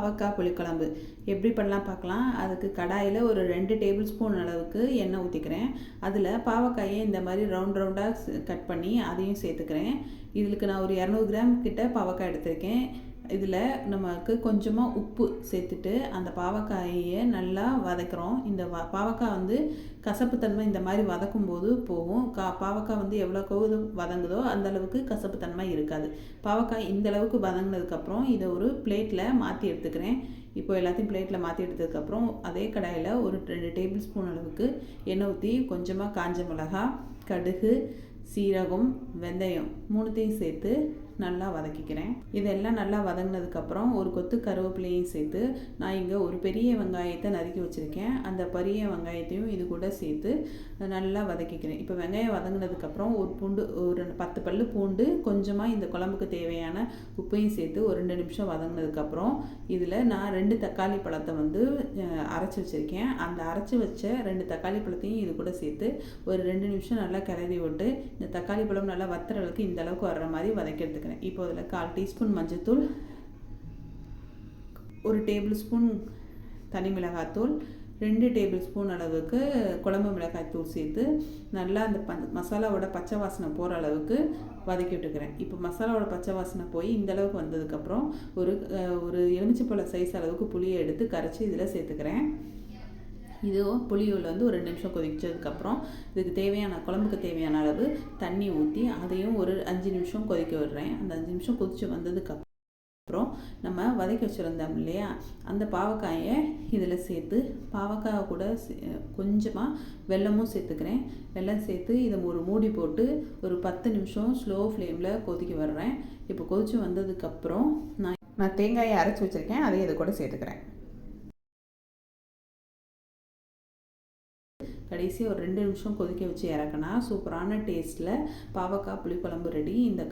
பாவக்காய் புளிக்குழம்பு எப்படி பண்ணலாம் பார்க்கலாம். அதுக்கு கடாயில் ஒரு 2 டேபிள் ஸ்பூன் அளவுக்கு எண்ணெய் ஊற்றிக்கிறேன். அதில் பாவக்காயை இந்த மாதிரி ரவுண்டாக கட் பண்ணி அதையும் சேர்த்துக்கிறேன். இதுக்கு நான் ஒரு 200 கிராம் கிட்ட பாவக்காய் எடுத்திருக்கேன். இதில் நமக்கு கொஞ்சமாக உப்பு சேர்த்துட்டு அந்த பாவக்காயை நல்லா வதக்குறோம். இந்த பாவக்காய் வந்து கசப்புத்தன்மை இந்த மாதிரி வதக்கும் போது போகும். பாவக்காய் வந்து எவ்வளோக்கு வதங்குதோ அந்தளவுக்கு கசப்புத்தன்மை இருக்காது. பாவக்காய் இந்தளவுக்கு வதங்கினதுக்கப்புறம் இதை ஒரு பிளேட்டில் மாற்றி எடுத்துக்கிறேன். இப்போ எல்லாத்தையும் பிளேட்டில் மாற்றி எடுத்ததுக்கப்புறம் அதே கடாயில் ஒரு 2 டேபிள் ஸ்பூன் அளவுக்கு எண்ணெய் ஊற்றி கொஞ்சமாக காஞ்ச மிளகாய், கடுகு, சீரகம், வெந்தயம் 3த்தையும் சேர்த்து நல்லா வதக்கிக்கிறேன். இதெல்லாம் நல்லா வதங்கினதுக்கப்புறம் ஒரு கொத்து கருவேப்பிலையும் சேர்த்து நான் இங்கே ஒரு பெரிய வெங்காயத்தை நறுக்கி வச்சுருக்கேன். அந்த பெரிய வெங்காயத்தையும் இது கூட சேர்த்து நல்லா வதக்கிக்கிறேன். இப்போ வெங்காயம் வதங்கினதுக்கப்புறம் ஒரு 10 பல்லு பூண்டு, கொஞ்சமாக இந்த குழம்புக்கு தேவையான உப்பையும் சேர்த்து ஒரு 2 நிமிஷம் வதங்கினதுக்கப்புறம் இதில் நான் 2 தக்காளி பழத்தை வந்து அரைச்சி வச்சுருக்கேன். அந்த அரைச்சி வச்ச 2 தக்காளி பழத்தையும் இது கூட சேர்த்து ஒரு 2 நிமிஷம் நல்லா கிளறி விட்டு இந்த தக்காளி பழம் நல்லா வத்துற அளவுக்கு இந்த அளவுக்கு வர்ற மாதிரி வதக்கி எடுத்துக்கிறேன். இப்போ அதில் 1/4 டீஸ்பூன் மஞ்சள்தூள், 1 டேபிள் ஸ்பூன் தனி மிளகாய்த்தூள், 2 டேபிள் ஸ்பூன் அளவுக்கு குழம்பு மிளகாய் தூள் சேர்த்து நல்லா அந்த மசாலாவோட பச்சை வாசனை போகிற அளவுக்கு வதக்கி விட்டுக்கிறேன். இப்போ மசாலாவோட பச்சை வாசனை போய் இந்த அளவுக்கு வந்ததுக்கப்புறம் ஒரு எலுமிச்சைப்பழ சைஸ் அளவுக்கு புளியை எடுத்து கரைச்சி இதில் சேர்த்துக்கிறேன். இதுவும் புளியூரில் வந்து ஒரு 2 நிமிஷம் கொதிச்சதுக்கப்புறம் இதுக்கு தேவையான குழம்புக்கு தேவையான அளவு தண்ணி ஊற்றி அதையும் ஒரு 5 நிமிஷம் கொதிக்க விடுறேன். அந்த 5 நிமிஷம் கொதித்து வந்ததுக்கப்புறம் நம்ம வதக்கி வச்சுருந்தோம் இல்லையா, அந்த பாவக்காயை இதில் சேர்த்து பாவக்காயை கூட கொஞ்சமாக வெல்லமும் சேர்த்துக்கிறேன். வெல்லம் சேர்த்து இதை ஒரு மூடி போட்டு ஒரு 10 நிமிஷம் ஸ்லோ ஃப்ளேமில் கொதிக்க விடுறேன். இப்போ கொதித்து வந்ததுக்கப்புறம் நான் தேங்காயை அரைச்சி வச்சுருக்கேன், அதையும் இதை கூட சேர்த்துக்கிறேன். கடைசி ஒரு 2 நிமிஷம் கொதிக்க வச்சு இறக்குனா சூப்பரான டேஸ்ட்டில் பாவக்காய் புளிக்குழம்பு ரெடி. இந்த